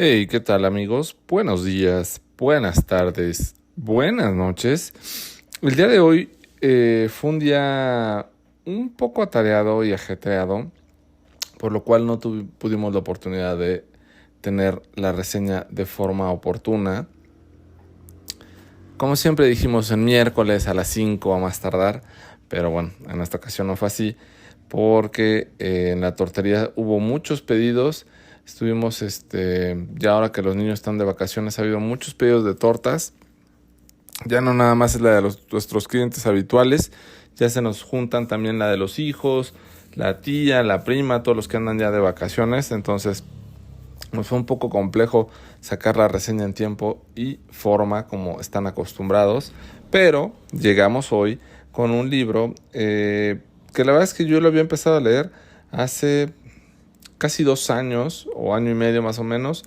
Hey, ¿qué tal amigos? Buenos días, buenas tardes, buenas noches. El día de hoy fue un día un poco atareado y ajetreado, por lo cual no pudimos la oportunidad de tener la reseña de forma oportuna. Como siempre dijimos, en miércoles a las 5 a más tardar, pero bueno, en esta ocasión no fue así, porque en la tortería hubo muchos pedidos. Estuvimos, ya ahora que los niños están de vacaciones, ha habido muchos pedidos de tortas. Ya no nada más es la de nuestros clientes habituales, ya se nos juntan también la de los hijos, la tía, la prima, todos los que andan ya de vacaciones. Entonces, nos fue un poco complejo sacar la reseña en tiempo y forma como están acostumbrados, pero llegamos hoy con un libro que la verdad es que yo lo había empezado a leer hace casi 2 años o año y medio más o menos,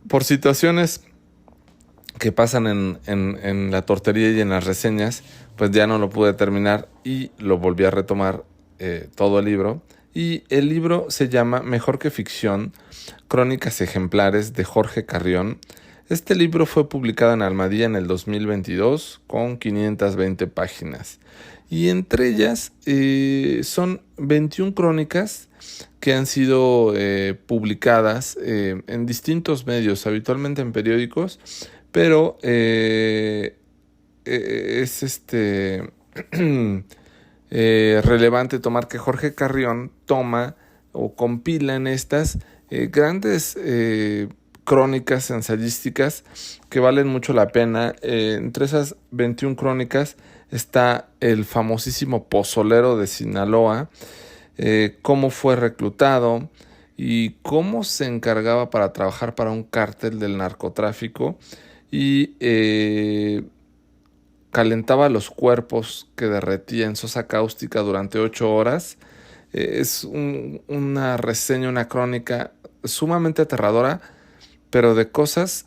por situaciones que pasan en la tortería y en las reseñas, pues ya no lo pude terminar y lo volví a retomar todo el libro. Y el libro se llama Mejor que ficción, Crónicas ejemplares de Jorge Carrión. Este libro fue publicado en Almadía en el 2022 con 520 páginas. Y entre ellas son 21 crónicas que han sido publicadas en distintos medios, habitualmente en periódicos, pero es relevante tomar que Jorge Carrión toma o compila en estas grandes crónicas ensayísticas que valen mucho la pena. Entre esas 21 crónicas está el famosísimo pozolero de Sinaloa, cómo fue reclutado y cómo se encargaba para trabajar para un cártel del narcotráfico y calentaba los cuerpos que derretía en sosa cáustica durante 8 horas. Una reseña, una crónica sumamente aterradora, pero de cosas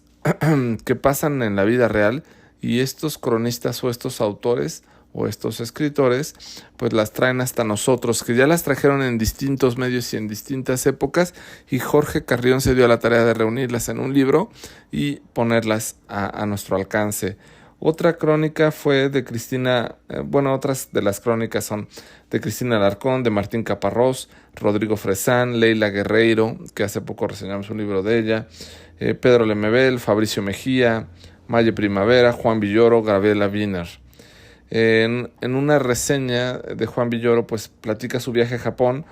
que pasan en la vida real, y estos cronistas o estos autores o estos escritores pues las traen hasta nosotros, que ya las trajeron en distintos medios y en distintas épocas, y Jorge Carrión se dio a la tarea de reunirlas en un libro y ponerlas a nuestro alcance. Otra crónica fue de Cristina, otras de las crónicas son de Cristina Alarcón, de Martín Caparrós, Rodrigo Fresán, Leila Guerreiro, que hace poco reseñamos un libro de ella, Pedro Lemebel, Fabricio Mejía, Maye Primavera, Juan Villoro, Gabriela Wiener. En una reseña de Juan Villoro, pues platica su viaje a Japón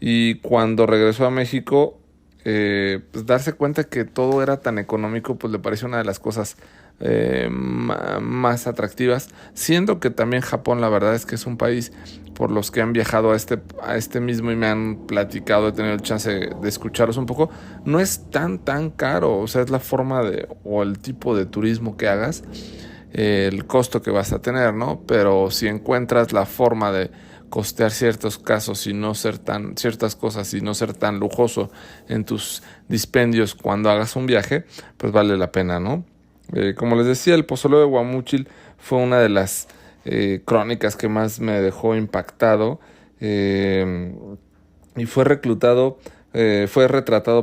y cuando regresó a México, pues darse cuenta que todo era tan económico, pues le pareció una de las cosas más atractivas, siendo que también Japón, la verdad es que es un país, por los que han viajado a este mismo y me han platicado, he tenido el chance de escucharlos un poco, no es tan caro. O sea, es la forma o el tipo de turismo que hagas, el costo que vas a tener, ¿no? Pero si encuentras la forma de costear ciertos casos y no ser ciertas cosas y no ser tan lujoso en tus dispendios cuando hagas un viaje, pues vale la pena, ¿no? Como les decía, el pozoleo de Guamúchil fue una de las crónicas que más me dejó impactado, y fue retratado,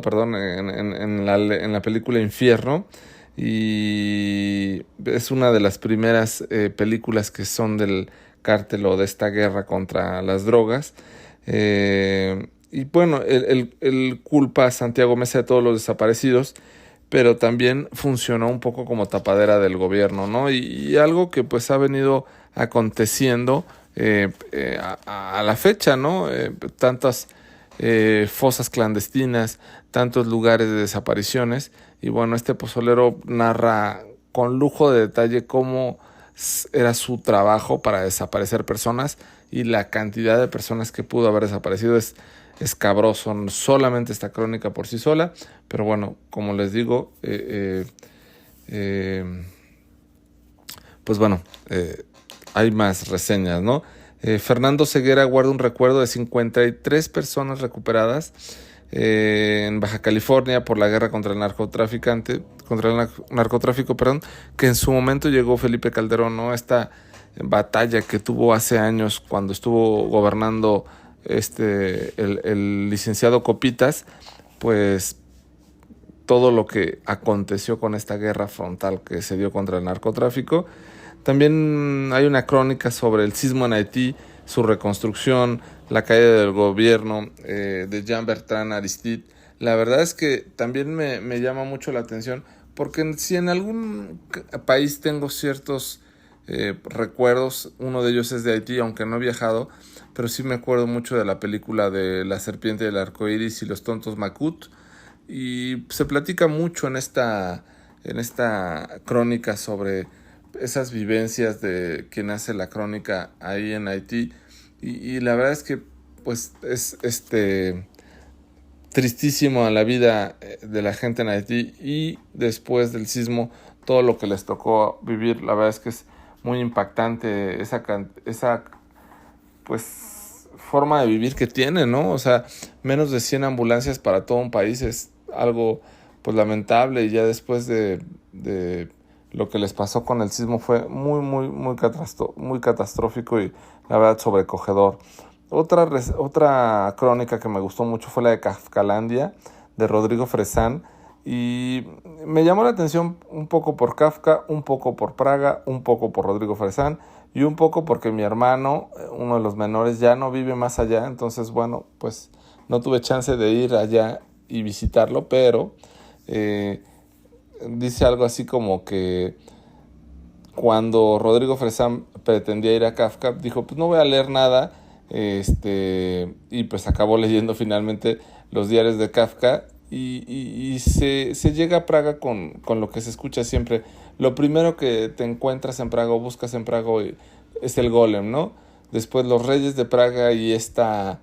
perdón, en la película Infierno, y es una de las primeras películas que son del cártel o de esta guerra contra las drogas. Y bueno, él culpa a Santiago Mesa de todos los desaparecidos, pero también funcionó un poco como tapadera del gobierno, ¿no? Y algo que pues ha venido aconteciendo a la fecha, ¿no? Tantas fosas clandestinas, tantos lugares de desapariciones, y bueno, este pozolero narra con lujo de detalle cómo era su trabajo para desaparecer personas, y la cantidad de personas que pudo haber desaparecido es escabroso, solamente esta crónica por sí sola. Pero bueno, como les digo, pues bueno, hay más reseñas, ¿no? Fernando Ceguera guarda un recuerdo de 53 personas recuperadas en Baja California por la guerra contra el narcotráfico, perdón, que en su momento llegó Felipe Calderón, ¿no? Esta batalla que tuvo hace años cuando estuvo gobernando el licenciado Copitas, pues todo lo que aconteció con esta guerra frontal que se dio contra el narcotráfico. También hay una crónica sobre el sismo en Haití, su reconstrucción, la caída del gobierno de Jean-Bertrand Aristide. La verdad es que también me llama mucho la atención, porque si en algún país tengo ciertos recuerdos, uno de ellos es de Haití, aunque no he viajado, pero sí me acuerdo mucho de la película de La serpiente del arco iris y los tontos Macut, y se platica mucho en esta crónica sobre esas vivencias de quien hace la crónica ahí en Haití, y la verdad es que pues es tristísimo a la vida de la gente en Haití, y después del sismo todo lo que les tocó vivir. La verdad es que es muy impactante esa pues forma de vivir que tiene, ¿no? O sea, menos de 100 ambulancias para todo un país es algo pues lamentable, y ya después de lo que les pasó con el sismo fue muy catastrófico y la verdad sobrecogedor. Otra crónica que me gustó mucho fue la de Kafkalandia, de Rodrigo Fresán, y me llamó la atención un poco por Kafka, un poco por Praga, un poco por Rodrigo Fresán, y un poco porque mi hermano, uno de los menores, ya no vive más allá. Entonces, bueno, pues no tuve chance de ir allá y visitarlo, pero dice algo así como que cuando Rodrigo Fresán pretendía ir a Kafka, dijo, pues no voy a leer nada, y pues acabó leyendo finalmente los diarios de Kafka, y se llega a Praga con lo que se escucha siempre. Lo primero que te encuentras en Praga o buscas en Praga es el Golem, ¿no? Después los Reyes de Praga y esta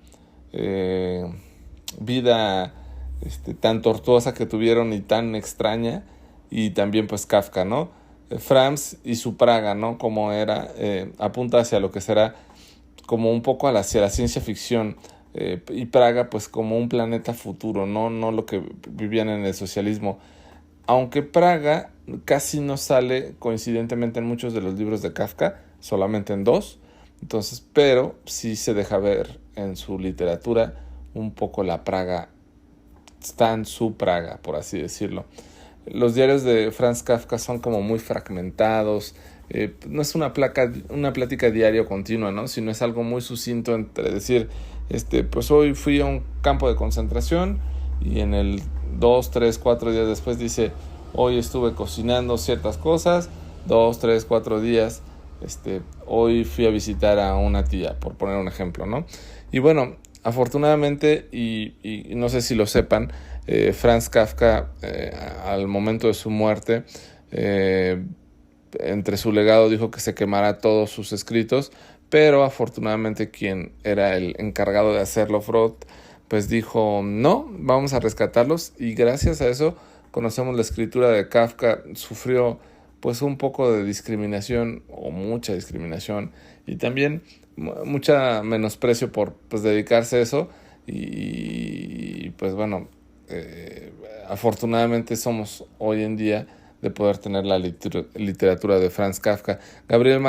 vida tan tortuosa que tuvieron y tan extraña, y también pues Kafka, ¿no? Frams y su Praga, ¿no? Como era, apunta hacia lo que será como un poco hacia la ciencia ficción, y Praga pues como un planeta futuro, no lo que vivían en el socialismo. Aunque Praga casi no sale coincidentemente en muchos de los libros de Kafka, solamente en 2, entonces, pero sí se deja ver en su literatura un poco la Praga, está en su Praga, por así decirlo. Los diarios de Franz Kafka son como muy fragmentados, no es una plática diaria continua, ¿no? Sino es algo muy sucinto entre decir, pues hoy fui a un campo de concentración, y en el 2, 3, 4 días después dice, hoy estuve cocinando ciertas cosas, 2, 3, 4 días, hoy fui a visitar a una tía, por poner un ejemplo, ¿no? Y bueno, afortunadamente, y no sé si lo sepan, Franz Kafka, al momento de su muerte, entre su legado dijo que se quemará todos sus escritos, pero afortunadamente quien era el encargado de hacerlo, Freud, pues dijo, no, vamos a rescatarlos, y gracias a eso conocemos la escritura de Kafka. Sufrió pues un poco de discriminación, o mucha discriminación, y también mucha menosprecio por pues dedicarse a eso, y pues bueno, afortunadamente somos hoy en día de poder tener la literatura de Franz Kafka. Gabriel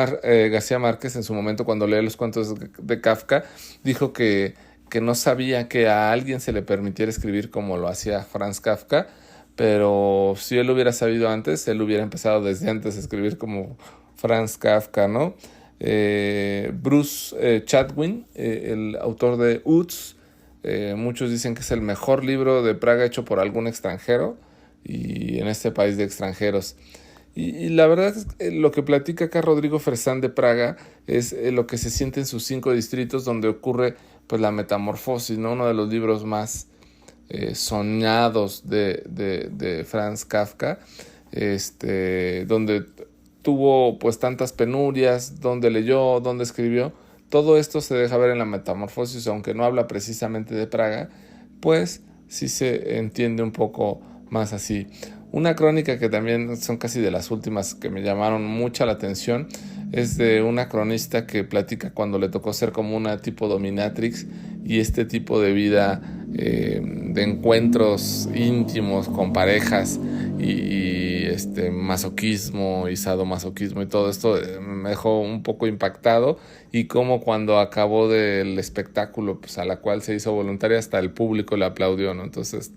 García Márquez, en su momento, cuando lee los cuentos de Kafka, dijo que no sabía que a alguien se le permitiera escribir como lo hacía Franz Kafka, pero si él hubiera sabido antes, él hubiera empezado desde antes a escribir como Franz Kafka, ¿no? Bruce Chatwin, el autor de Uts, muchos dicen que es el mejor libro de Praga hecho por algún extranjero, y en este país de extranjeros. Y la verdad es que lo que platica acá Rodrigo Fresán de Praga es lo que se siente en sus 5 distritos, donde ocurre pues la metamorfosis, ¿no? Uno de los libros más soñados de Franz Kafka, donde tuvo pues tantas penurias, donde leyó, donde escribió. Todo esto se deja ver en la metamorfosis, aunque no habla precisamente de Praga, pues sí se entiende un poco más así. Una crónica que también son casi de las últimas que me llamaron mucha la atención es de una cronista que platica cuando le tocó ser como una tipo dominatrix, y este tipo de vida de encuentros íntimos con parejas, y masoquismo y sadomasoquismo y todo esto, me dejó un poco impactado, y como cuando acabó del espectáculo, pues a la cual se hizo voluntaria, hasta el público le aplaudió, ¿no? Entonces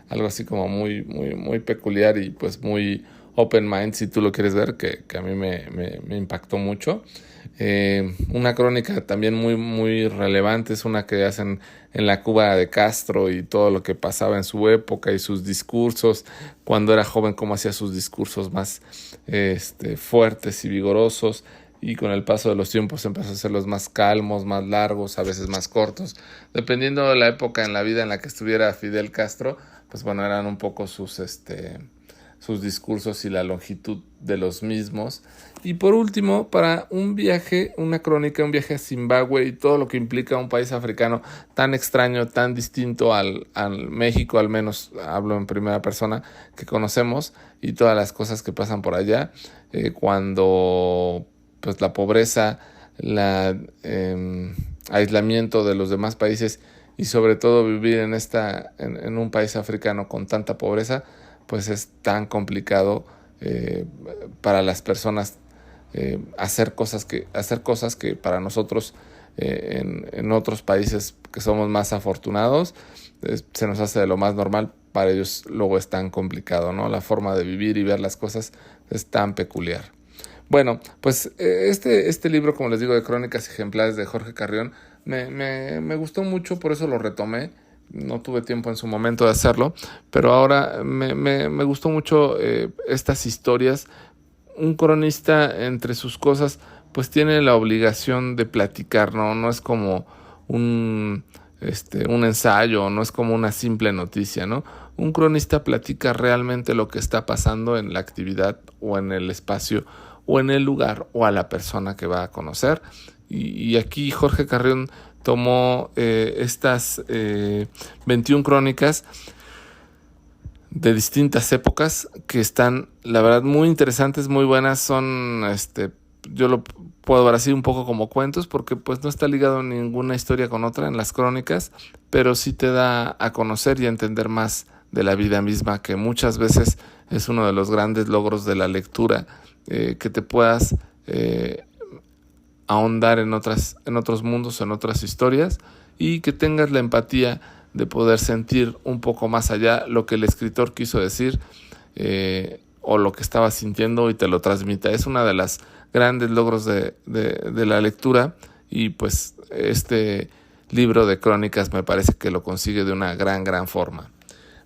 algo así como muy, muy, muy peculiar y pues muy open mind, si tú lo quieres ver, que a mí me impactó mucho. Una crónica también muy, muy relevante es una que hacen en la Cuba de Castro y todo lo que pasaba en su época y sus discursos, cuando era joven, cómo hacía sus discursos más fuertes y vigorosos, y con el paso de los tiempos empezó a hacerlos más calmos, más largos, a veces más cortos, dependiendo de la época en la vida en la que estuviera Fidel Castro. Pues bueno, eran un poco sus discursos y la longitud de los mismos. Y por último, para un viaje, una crónica, un viaje a Zimbabue y todo lo que implica un país africano tan extraño, tan distinto al México, al menos hablo en primera persona, que conocemos, y todas las cosas que pasan por allá, cuando pues la pobreza, aislamiento de los demás países y sobre todo vivir en un país africano con tanta pobreza, pues es tan complicado para las personas hacer cosas que para nosotros en otros países que somos más afortunados se nos hace de lo más normal. Para ellos luego es tan complicado, ¿no? La forma de vivir y ver las cosas es tan peculiar. Bueno, pues este libro, como les digo, de Crónicas Ejemplares de Jorge Carrión, me gustó mucho, por eso lo retomé. No tuve tiempo en su momento de hacerlo, pero ahora me gustó mucho estas historias. Un cronista, entre sus cosas, pues tiene la obligación de platicar, ¿no? No es como un ensayo, no es como una simple noticia, ¿no? Un cronista platica realmente lo que está pasando en la actividad o en el espacio o en el lugar o a la persona que va a conocer. Y aquí Jorge Carrión tomó estas 21 crónicas de distintas épocas que están, la verdad, muy interesantes, muy buenas. Son, yo lo puedo ver así un poco como cuentos, porque pues no está ligado ninguna historia con otra en las crónicas, pero sí te da a conocer y a entender más de la vida misma, que muchas veces es uno de los grandes logros de la lectura, que te puedas ahondar en otros mundos, en otras historias, y que tengas la empatía de poder sentir un poco más allá lo que el escritor quiso decir, o lo que estaba sintiendo, y te lo transmita. Es una de las grandes logros de la lectura, y pues este libro de crónicas me parece que lo consigue de una gran forma.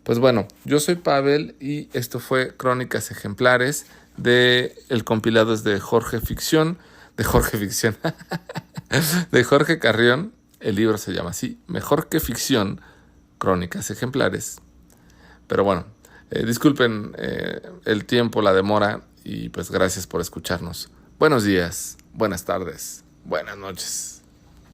Pues bueno, yo soy Pavel y esto fue Crónicas Ejemplares de el compilado es de Jorge Ficción, de Jorge Carrión. El libro se llama así, Mejor que Ficción, Crónicas Ejemplares. Pero bueno, disculpen el tiempo, la demora, y pues gracias por escucharnos. Buenos días, buenas tardes, buenas noches.